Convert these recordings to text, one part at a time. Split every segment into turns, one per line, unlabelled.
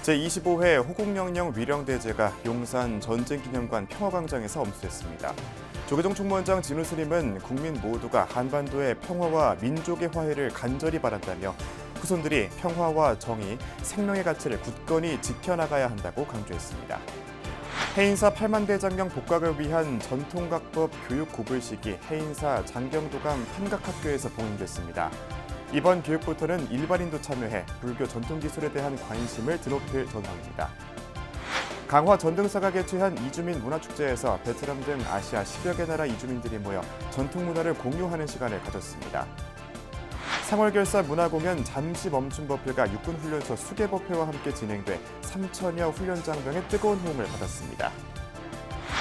제25회 호국영령 위령대제가 용산 전쟁기념관 평화광장에서 엄수했습니다. 조계종 총무원장 진우 스님은 국민 모두가 한반도의 평화와 민족의 화해를 간절히 바란다며 후손들이 평화와 정의, 생명의 가치를 굳건히 지켜나가야 한다고 강조했습니다. 해인사 8만 대장경 복각을 위한 전통각법 교육 고불식이 해인사 장경도감 판각학교에서 봉행됐습니다. 이번 교육부터는 일반인도 참여해 불교 전통기술에 대한 관심을 드높일 전망입니다. 강화 전등사가 개최한 이주민 문화축제에서 베트남 등 아시아 10여 개 나라 이주민들이 모여 전통문화를 공유하는 시간을 가졌습니다. 상월결사 문화공연 잠시 멈춘 법회가 육군훈련소 수계법회와 함께 진행돼 3천여 훈련 장병의 뜨거운 호응을 받았습니다.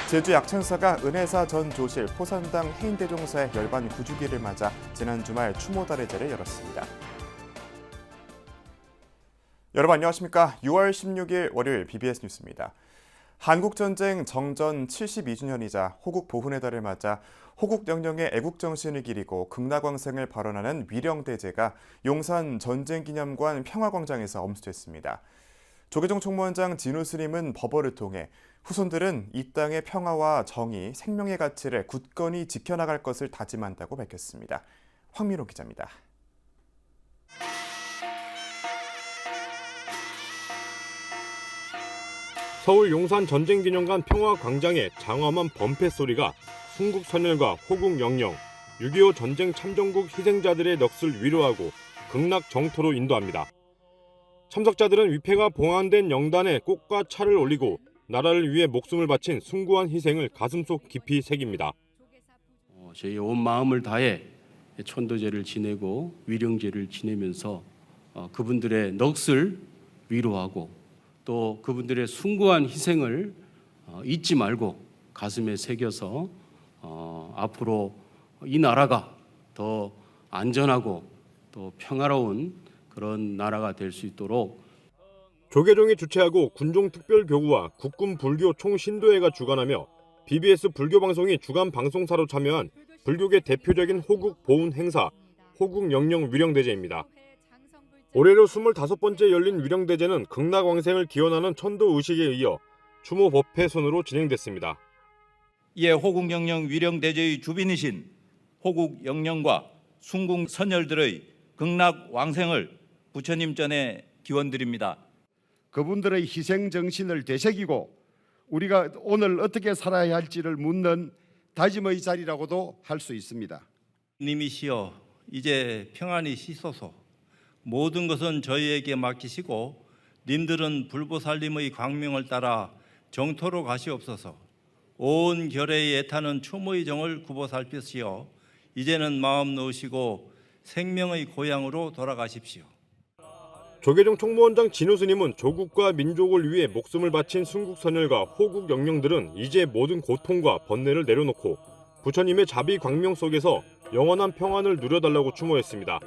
제주 약천사가 은혜사 전 조실 포산당 해인대종사의 열반 9주기를 맞아 지난 주말 추모달의제를 열었습니다. 여러분 안녕하십니까? 6월 16일 월요일 BBS 뉴스입니다. 한국전쟁 정전 72주년이자 호국 보훈의 달을 맞아 호국영령의 애국정신을 기리고 극락왕생을 발언하는 위령대제가 용산 전쟁기념관 평화광장에서 엄수됐습니다. 조계종 총무원장 진우 스님은 법어를 통해 후손들은 이 땅의 평화와 정의, 생명의 가치를 굳건히 지켜나갈 것을 다짐한다고 밝혔습니다. 황민호 기자입니다.
서울 용산 전쟁기념관 평화광장의 장엄한 범패 소리가 순국선열과 호국영령, 6.25 전쟁 참전국 희생자들의 넋을 위로하고 극락 정토로 인도합니다. 참석자들은 위패가 봉안된 영단에 꽃과 차를 올리고 나라를 위해 목숨을 바친 숭고한 희생을 가슴속 깊이 새깁니다.
저희 온 마음을 다해 천도제를 지내고 위령제를 지내면서 그분들의 넋을 위로하고 또 그분들의 숭고한 희생을 잊지 말고 가슴에 새겨서 앞으로 이 나라가 더 안전하고 또 평화로운 그런 나라가 될 수 있도록
조계종이 주최하고 군종특별교구와 국군불교 총신도회가 주관하며 BBS 불교방송이 주간 방송사로 참여한 불교계 대표적인 호국 보훈 행사 호국영령 위령대제입니다. 올해로 25번째 열린 위령대제는 극락왕생을 기원하는 천도의식에 이어 추모 법회 순으로 진행됐습니다.
이에 호국영령 위령대제의 주빈이신 호국영령과 순국선열들의 극락왕생을 부처님 전에 기원드립니다.
그분들의 희생 정신을 되새기고 우리가 오늘 어떻게 살아야 할지를 묻는 다짐의 자리라고도 할 수 있습니다.
님이시여 이제 평안히 쉬소서. 모든 것은 저희에게 맡기시고 님들은 불보살님의 광명을 따라 정토로 가시옵소서. 온 결의에 애타는 추모의 정을 굽어 살피시어 이제는 마음 놓으시고 생명의 고향으로 돌아가십시오.
조계종 총무원장 진우 스님은 조국과 민족을 위해 목숨을 바친 순국선열과 호국영령들은 이제 모든 고통과 번뇌를 내려놓고 부처님의 자비 광명 속에서 영원한 평안을 누려달라고 추모했습니다.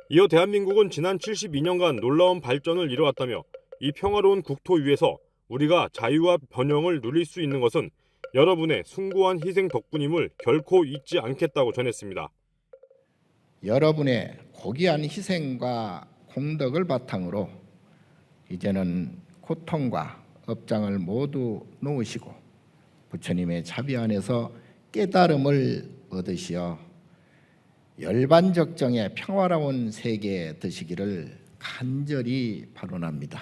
이어 대한민국은 지난 72년간 놀라운 발전을 이뤄왔다며 이 평화로운 국토 위에서 우리가 자유와 번영을 누릴 수 있는 것은 여러분의 숭고한 희생 덕분임을 결코 잊지 않겠다고 전했습니다.
여러분의 고귀한 희생과 공덕을 바탕으로 이제는 고통과 업장을 모두 놓으시고 부처님의 자비 안에서 깨달음을 얻으시어 열반적정의 평화로운 세계에 드시기를 간절히 발언합니다.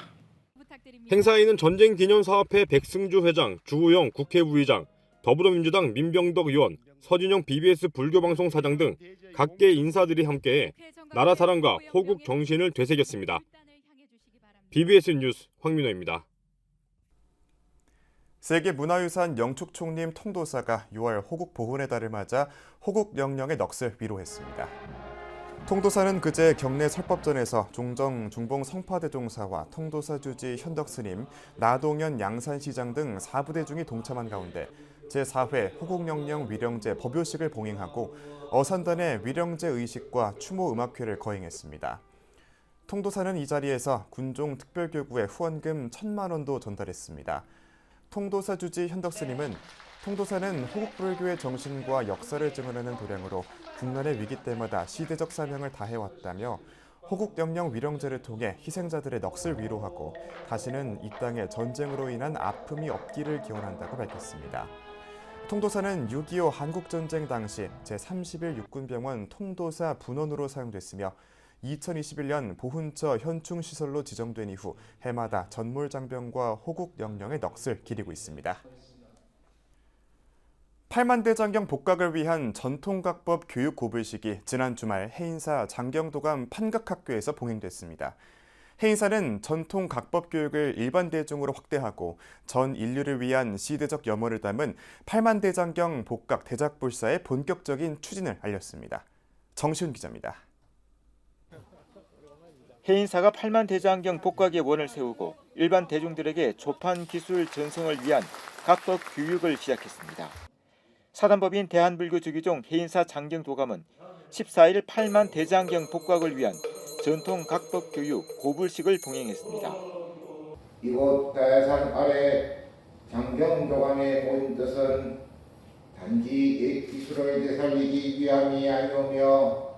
행사에는 전쟁기념사업회 백승주 회장, 주우영 국회부의장, 더불어민주당 민병덕 의원, 서진영 BBS 불교방송 사장 등 각계 인사들이 함께해 나라 사랑과 호국 정신을 되새겼습니다. BBS 뉴스 황민호입니다.
세계문화유산 영축총림 통도사가 6월 호국 보훈의 달을 맞아 호국영령의 넋을 위로했습니다. 통도사는 그제 경내 설법전에서 종정 중봉 성파대종사와 통도사 주지 현덕스님, 나동현 양산시장 등 4부대 중이 동참한 가운데 제4회 호국영령 위령제 법요식을 봉행하고 어산단의 위령제 의식과 추모 음악회를 거행했습니다. 통도사는 이 자리에서 군종 특별교구에 후원금 1,000만 원도 전달했습니다. 통도사 주지 현덕스님은 통도사는 호국불교의 정신과 역사를 증언하는 도량으로 국난의 위기 때마다 시대적 사명을 다해왔다며 호국영령 위령제를 통해 희생자들의 넋을 위로하고 다시는 이 땅에 전쟁으로 인한 아픔이 없기를 기원한다고 밝혔습니다. 통도사는 6.25 한국전쟁 당시 제31 육군병원 통도사 분원으로 사용됐으며 2021년 보훈처 현충시설로 지정된 이후 해마다 전몰장병과 호국영령의 넋을 기리고 있습니다. 팔만대장경 복각을 위한 전통각법 교육 고불식이 지난 주말 해인사 장경도감 판각학교에서 봉행됐습니다. 해인사는 전통각법 교육을 일반 대중으로 확대하고 전 인류를 위한 시대적 염원을 담은 팔만대장경 복각 대작불사의 본격적인 추진을 알렸습니다. 정시훈 기자입니다.
해인사가 팔만대장경 복각의 원을 세우고 일반 대중들에게 조판 기술 전승을 위한 각법 교육을 시작했습니다. 사단법인 대한불교주기종 해인사 장경도감은 14일 팔만대장경 복각을 위한 전통 각법 교육 고불식을 봉행했습니다.
이곳 다야산 아래 장경도감의 본 뜻은 단지 옛 기술을 되살리기 위함이 아니오며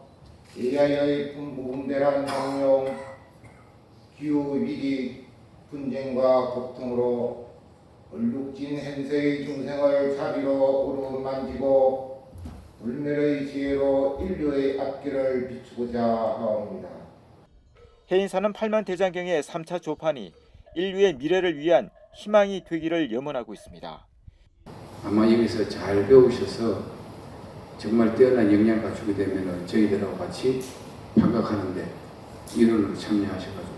AI의 무분별한 공용, 기후위기, 분쟁과 고통으로 얼룩진 현세의 중생을 자비로 어루만지고 불멸의 지혜로 인류의 앞길을 비추고자 하옵니다.
해인사는 팔만대장경의 3차 조판이 인류의 미래를 위한 희망이 되기를 염원하고 있습니다.
아마 여기서 잘 배우셔서 정말 뛰어난 역량을 갖추게 되면 저희들하고 같이 판각하는데 일원으로 참여하셔가지고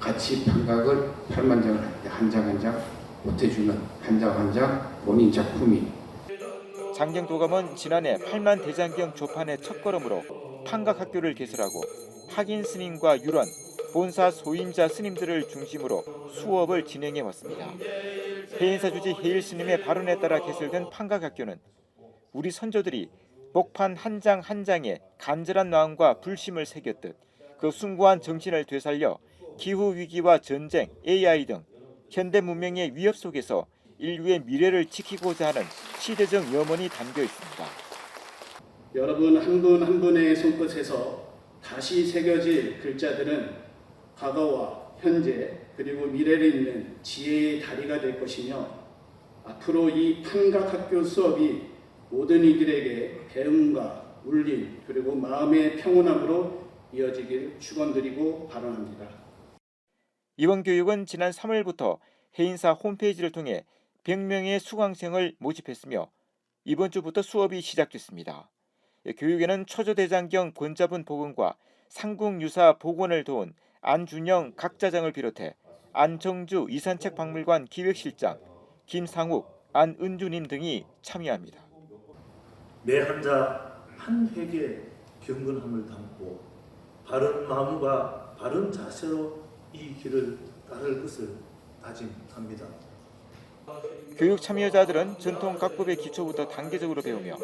같이 판각을 팔만장을 할 때 한 장 한 장 보태주는 한 장 한 장 본인 작품이.
장경도감은 지난해 팔만대장경 조판의 첫걸음으로 판각학교를 개설하고 학인 스님과 유런, 본사 소임자 스님들을 중심으로 수업을 진행해 왔습니다. 해인사 주지 해일 스님의 발언에 따라 개설된 판각학교는 우리 선조들이 목판 한 장 한 장에 간절한 마음과 불심을 새겼듯 그 숭고한 정신을 되살려 기후위기와 전쟁, AI 등 현대 문명의 위협 속에서 인류의 미래를 지키고자 하는 시대적 염원이 담겨 있습니다.
여러분 한 분 한 분의 손끝에서 다시 새겨질 글자들은 과거와 현재 그리고 미래를 잇는 지혜의 다리가 될 것이며 앞으로 이 판각학교 수업이 모든 이들에게 배움과 울림 그리고 마음의 평온함으로 이어지길 축원드리고 발언합니다.
이번 교육은 지난 3월부터 해인사 홈페이지를 통해 100명의 수강생을 모집했으며 이번 주부터 수업이 시작됐습니다. 교육에는 초조대장경 권자분 복원과 삼국유사 복원을 도운 안준영 각자장을 비롯해 안정주 이산책 박물관 기획실장, 김상욱, 안은주님 등이 참여합니다.
매 한자 한 획의 경건함을 담고 바른 마음과 바른 자세로 이 길을 따를 것을 다짐합니다.
교육 참여자들은 전통 각법의 기초부터 단계적으로 배우며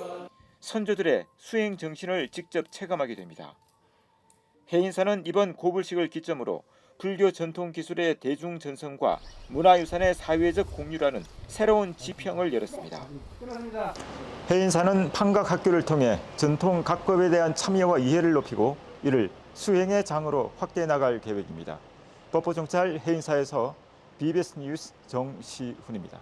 선조들의 수행 정신을 직접 체감하게 됩니다. 해인사는 이번 고불식을 기점으로 불교 전통 기술의 대중 전성과 문화유산의 사회적 공유라는 새로운 지평을 열었습니다. 해인사는 판각학교를 통해 전통 각법에 대한 참여와 이해를 높이고 이를 수행의 장으로 확대해 나갈 계획입니다. 법보정찰 해인사에서 BBS 뉴스 정시훈입니다.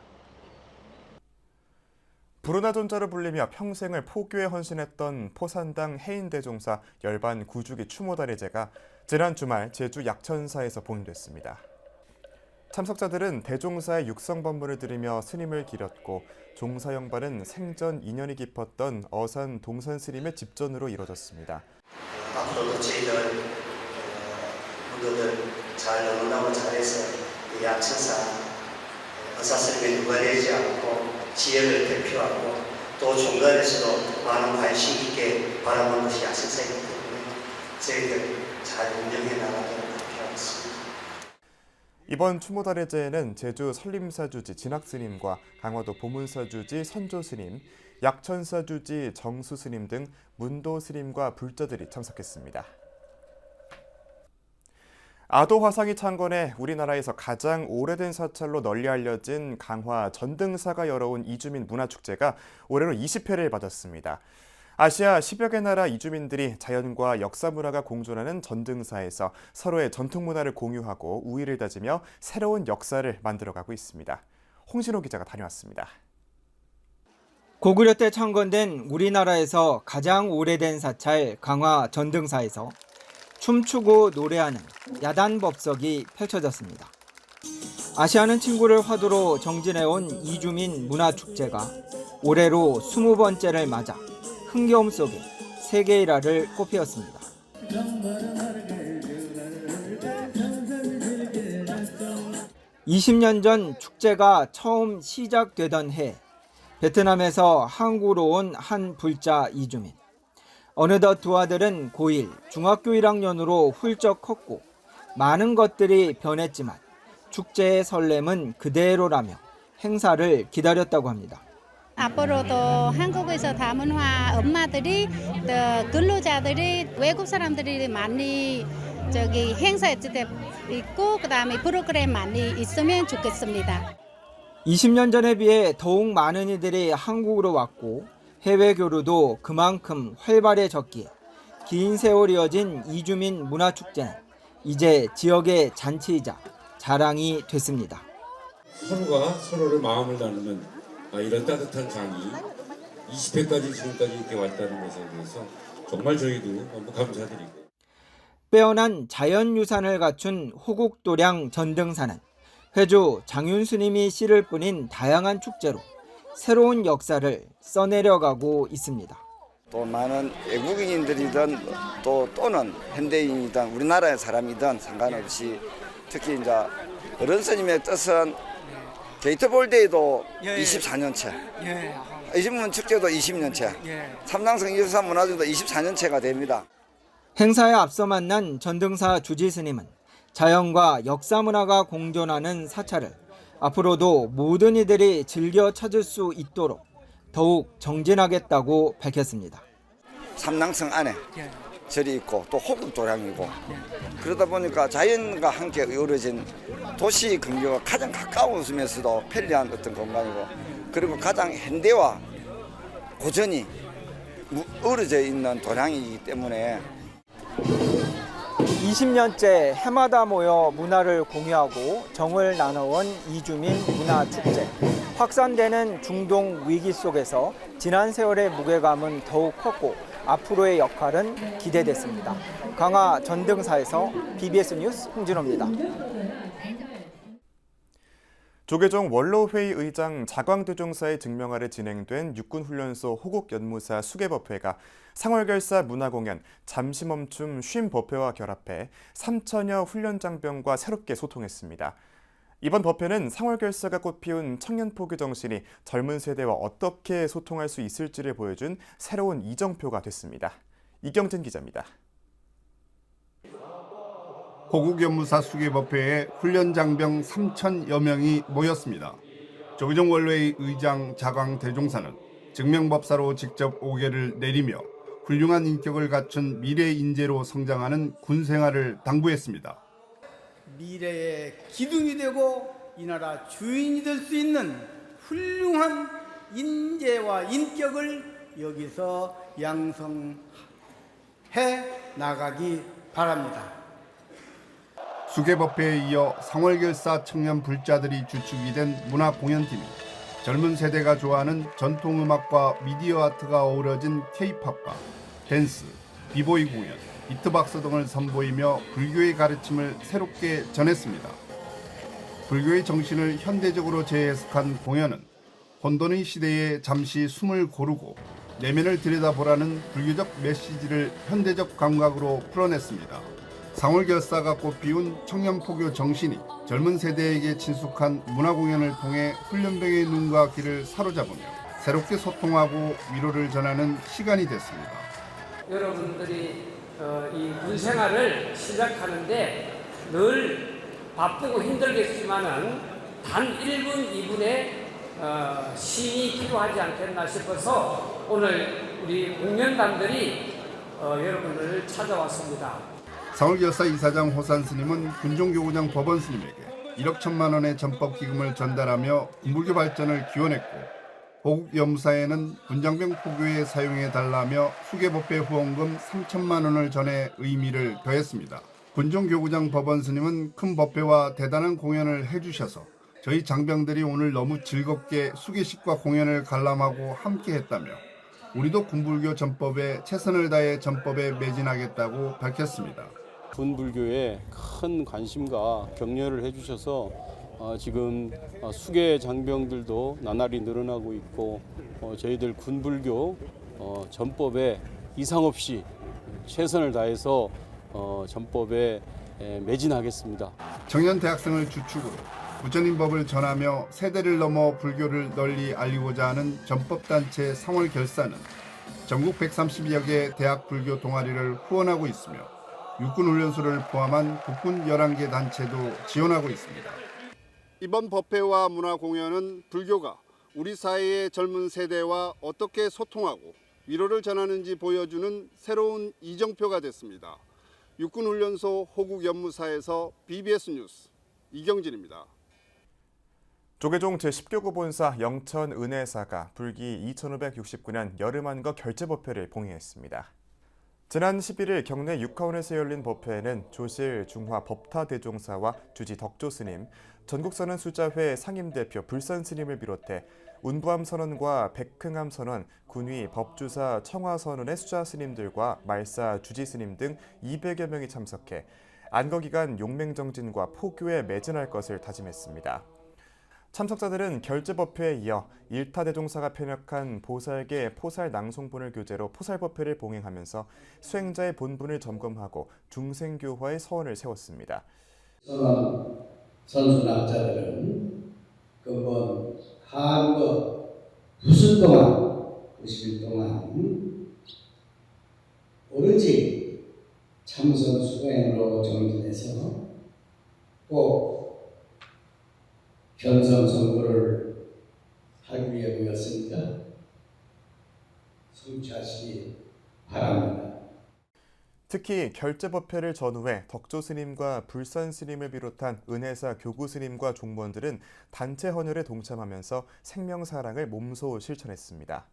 불운하 존자로 불리며 평생을 포교에 헌신했던 포산당 해인대종사 열반 구주기 추모다리제가 지난 주말 제주 약천사에서 봉인됐습니다. 참석자들은 대종사의 육성법문을 들으며 스님을 기렸고 종사 영반은 생전 인연이 깊었던 어산 동선 스님의 집전으로 이뤄졌습니다.
앞으로도 저희들 모두들 잘 너무너무 잘해서 약천사 의사 스님의 누가되지 않고 지혜를 대표하고 또 종단에서도 많은 관심 있게 바라보는 것이 약천사이기 때문에 저희들 잘 운영해 나가도록 그렇게 하겠습니다.
이번 추모다리제에는 제주 설림사주지 진학스님과 강화도 보문사주지 선조스님, 약천사주지 정수스님 등 문도스님과 불자들이 참석했습니다. 아도 화상이 창건해 우리나라에서 가장 오래된 사찰로 널리 알려진 강화 전등사가 열어온 이주민 문화축제가 올해로 20회를 맞았습니다. 아시아 10여 개 나라 이주민들이 자연과 역사 문화가 공존하는 전등사에서 서로의 전통 문화를 공유하고 우위를 다지며 새로운 역사를 만들어가고 있습니다. 홍진호 기자가 다녀왔습니다.
고구려 때 창건된 우리나라에서 가장 오래된 사찰 강화 전등사에서 춤추고 노래하는 야단법석이 펼쳐졌습니다. 아시아는 친구를 화두로 정진해온 이주민 문화축제가 올해로 20번째를 맞아 흥겨움 속에 세계 일화를 꽃피웠습니다. 20년 전 축제가 처음 시작되던 해 베트남에서 한국으로 온 한 불자 이주민. 어느덧 두 아들은 고1, 중학교 1학년으로 훌쩍 컸고 많은 것들이 변했지만 축제의 설렘은 그대로라며 행사를 기다렸다고 합니다.
앞으로도 한국에서 다문화 엄마들이 또 근로자들이 외국 사람들이 많이 행사에 있고 그다음에 프로그램 많이 있으면 좋겠습니다.
20년 전에 비해 더욱 많은 이들이 한국으로 왔고 해외 교류도 그만큼 활발해졌기에 긴 세월 이어진 이주민 문화축제는 이제 지역의 잔치이자 자랑이 됐습니다.
서로가 서로를 마음을 나누는 이런 따뜻한 장이 20회까지 지금까지 이렇게 왔다는 것에 대해서 정말 저희도 너무 감사드리고
빼어난 자연유산을 갖춘 호국도량 전등사는 회주 장윤스님이 씨를 뿌린 다양한 축제로 새로운 역사를 써내려가고 있습니다.
또 많은 외국인들이든 또는 현대인이든 우리나라의 사람이든 상관없이 특히 이제 어른 스님의 뜻은 게이트볼데이도 24년째, 이신문 축제도 20년째, 삼당성 23 문화전도 24년째가 됩니다.
행사에 앞서 만난 전등사 주지스님은 자연과 역사 문화가 공존하는 사찰을 앞으로도 모든 이들이 즐겨 찾을 수 있도록 더욱 정진하겠다고 밝혔습니다.
삼당성 안에 절이 있고 또 호국도량이고 그러다 보니까 자연과 함께 어우러진 도시 근교가 가장 가까우면서도 편리한 어떤 공간이고 그리고 가장 현대와 고전이 어우러져 있는 도량이기 때문에
20년째 해마다 모여 문화를 공유하고 정을 나눠온 이주민 문화축제. 확산되는 중동 위기 속에서 지난 세월의 무게감은 더욱 컸고 앞으로의 역할은 기대됐습니다. 강화 전등사에서 BBS 뉴스 홍진호입니다.
조계종 원로회의 의장 자광대종사의 증명 아래 진행된 육군훈련소 호국연무사 수계법회가 상월결사 문화공연 잠시멈춤 쉼법회와 결합해 3천여 훈련장병과 새롭게 소통했습니다. 이번 법회는 상월결사가 꽃피운 청년포교 정신이 젊은 세대와 어떻게 소통할 수 있을지를 보여준 새로운 이정표가 됐습니다. 이경진 기자입니다.
호국연무사 수계법회에 훈련장병 3천여 명이 모였습니다. 조계종 원로의 의장 자광대종사는 증명법사로 직접 오계를 내리며 훌륭한 인격을 갖춘 미래 인재로 성장하는 군생활을 당부했습니다.
미래의 기둥이 되고 이 나라 주인이 될 수 있는 훌륭한 인재와 인격을 여기서 양성해 나가기 바랍니다.
수계법회에 이어 상월결사 청년 불자들이 주축이 된 문화공연팀이 젊은 세대가 좋아하는 전통음악과 미디어 아트가 어우러진 K-팝과 댄스, 비보이 공연, 비트박스 등을 선보이며 불교의 가르침을 새롭게 전했습니다. 불교의 정신을 현대적으로 재해석한 공연은 혼돈의 시대에 잠시 숨을 고르고 내면을 들여다보라는 불교적 메시지를 현대적 감각으로 풀어냈습니다. 상월결사가 꽃피운 청년포교 정신이 젊은 세대에게 친숙한 문화공연을 통해 훈련병의 눈과 귀를 사로잡으며 새롭게 소통하고 위로를 전하는 시간이 됐습니다.
여러분들이 이 군생활을 시작하는데 늘 바쁘고 힘들겠지만은 단 1분, 2분의 쉼이 필요하지 않겠나 싶어서 오늘 우리 공연단들이 여러분들을 찾아왔습니다.
상월결사 이사장 호산 스님은 군종교구장 법원 스님에게 1억 1천만 원의 전법 기금을 전달하며 군불교 발전을 기원했고 호국연무사에는 군장병 포교에 사용해달라며 수계법회 후원금 3천만 원을 전해 의미를 더했습니다. 군종교구장 법원 스님은 큰 법회와 대단한 공연을 해주셔서 저희 장병들이 오늘 너무 즐겁게 수계식과 공연을 관람하고 함께했다며 우리도 군불교 전법에 최선을 다해 전법에 매진하겠다고 밝혔습니다.
군불교에 큰 관심과 격려를 해주셔서 지금 수계 장병들도 나날이 늘어나고 있고 저희들 군불교 전법에 이상 없이 최선을 다해서 전법에 매진하겠습니다.
청년 대학생을 주축으로 부처님법을 전하며 세대를 넘어 불교를 널리 알리고자 하는 전법단체 상월결사는 전국 130여 개 대학 불교 동아리를 후원하고 있으며 육군훈련소를 포함한 국군 11개 단체도 지원하고 있습니다. 이번 법회와 문화공연은 불교가 우리 사회의 젊은 세대와 어떻게 소통하고 위로를 전하는지 보여주는 새로운 이정표가 됐습니다. 육군훈련소 호국연무사에서 BBS 뉴스 이경진입니다.
조계종 제10교구 본사 영천 은혜사가 불기 2569년 여름한거 결제법회를 봉행했습니다. 지난 11일 경내 육하원에서 열린 법회에는 조실 중화 법타대종사와 주지 덕조스님, 전국선언 수자회 상임대표 불선스님을 비롯해 운부함 선언과 백흥함 선언, 군위, 법주사, 청화선언의 수자스님들과 말사, 주지스님 등 200여 명이 참석해 안거기간 용맹정진과 포교에 매진할 것을 다짐했습니다. 참석자들은 결제법회에 이어 일타대종사가 편역한 보살계 포살낭송본을 교재로 포살법회를 봉행하면서 수행자의 본분을 점검하고 중생교화의 서원을 세웠습니다.
선순학자들은 근본 한거 90일 동안 90일 동안 오로지 참선 수행으로 정진해서 꼭 견성 선고를 하기 위해 모였으니까 성취하시기 바랍니다.
특히 결제법회를 전후해 덕조스님과 불선스님을 비롯한 은혜사 교구스님과 종무원들은 단체 헌혈에 동참하면서 생명사랑을 몸소 실천했습니다.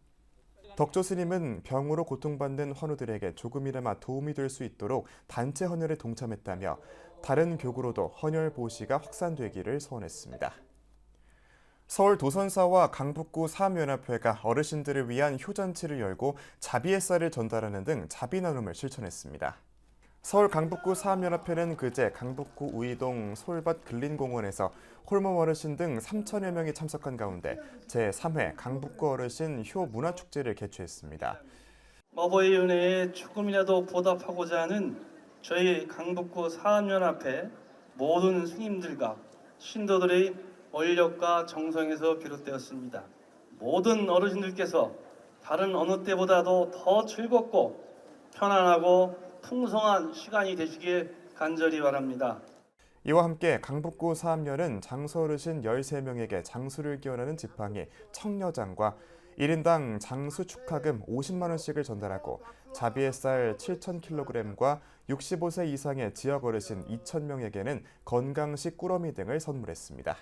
덕조스님은 병으로 고통받는 환우들에게 조금이나마 도움이 될 수 있도록 단체 헌혈에 동참했다며 다른 교구로도 헌혈 보시가 확산되기를 소원했습니다. 서울 도선사와 강북구 사암연합회가 어르신들을 위한 효잔치를 열고 자비 햇살을 전달하는 등 자비 나눔을 실천했습니다. 서울 강북구 사암연합회는 그제 강북구 우이동 솔밭 근린공원에서 홀몸 어르신 등 3천여 명이 참석한 가운데 제3회 강북구 어르신 효 문화축제를 개최했습니다.
어버이 은혜에 조금이라도 보답하고자 하는 저희 강북구 사암연합회 모든 스님들과 신도들의 원력과 정성에서 비롯되었습니다. 모든 어르신들께서 다른 어느 때보다도 더 즐겁고 편안하고 풍성한 시간이 되시길 간절히 바랍니다.
이와 함께 강북구 사암연은 장수 어르신 13명에게 장수를 기원하는 지팡이 청려장과 1인당 장수 축하금 50만 원씩을 전달하고 자비의 쌀 7,000kg과 65세 이상의 지역 어르신 2,000명에게는 건강식 꾸러미 등을 선물했습니다.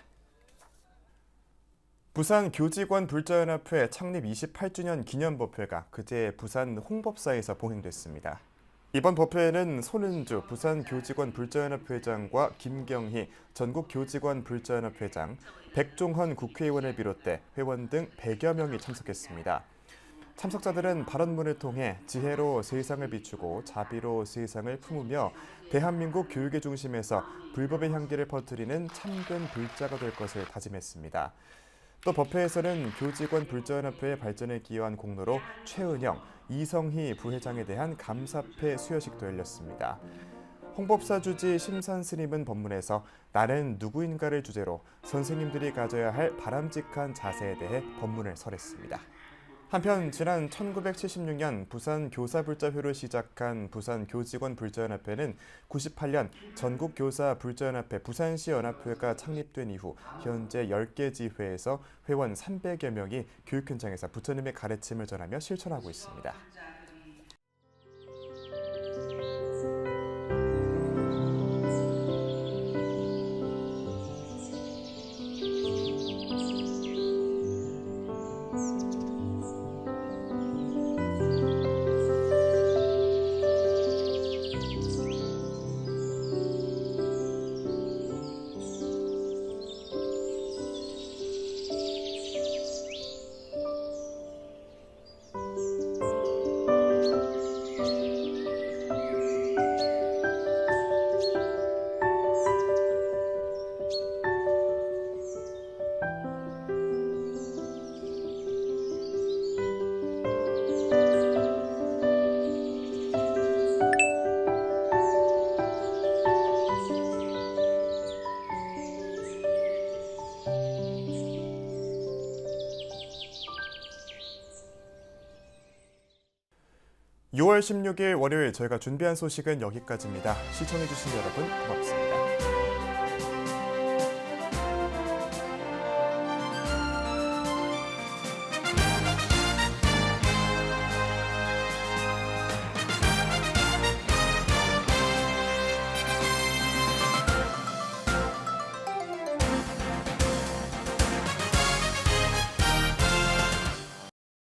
부산 교직원 불자연합회 창립 28주년 기념법회가 그제 부산 홍법사에서 봉행됐습니다. 이번 법회에는 손은주 부산 교직원 불자연합회장과 김경희 전국 교직원 불자연합회장, 백종헌 국회의원을 비롯해 회원 등 100여 명이 참석했습니다. 참석자들은 발언문을 통해 지혜로 세상을 비추고 자비로 세상을 품으며 대한민국 교육의 중심에서 불법의 향기를 퍼뜨리는 참된 불자가 될 것을 다짐했습니다. 또 법회에서는 교직원 불자연합회의 발전에 기여한 공로로 최은영, 이성희 부회장에 대한 감사패 수여식도 열렸습니다. 홍법사 주지 심산스님은 법문에서 나는 누구인가를 주제로 선생님들이 가져야 할 바람직한 자세에 대해 법문을 설했습니다. 한편 지난 1976년 부산 교사불자회로 시작한 부산 교직원 불자연합회는 98년 전국교사불자연합회 부산시 연합회가 창립된 이후 현재 10개 지회에서 회원 300여 명이 교육 현장에서 부처님의 가르침을 전하며 실천하고 있습니다. 6월 16일 월요일 저희가 준비한 소식은 여기까지입니다. 시청해주신 여러분 고맙습니다.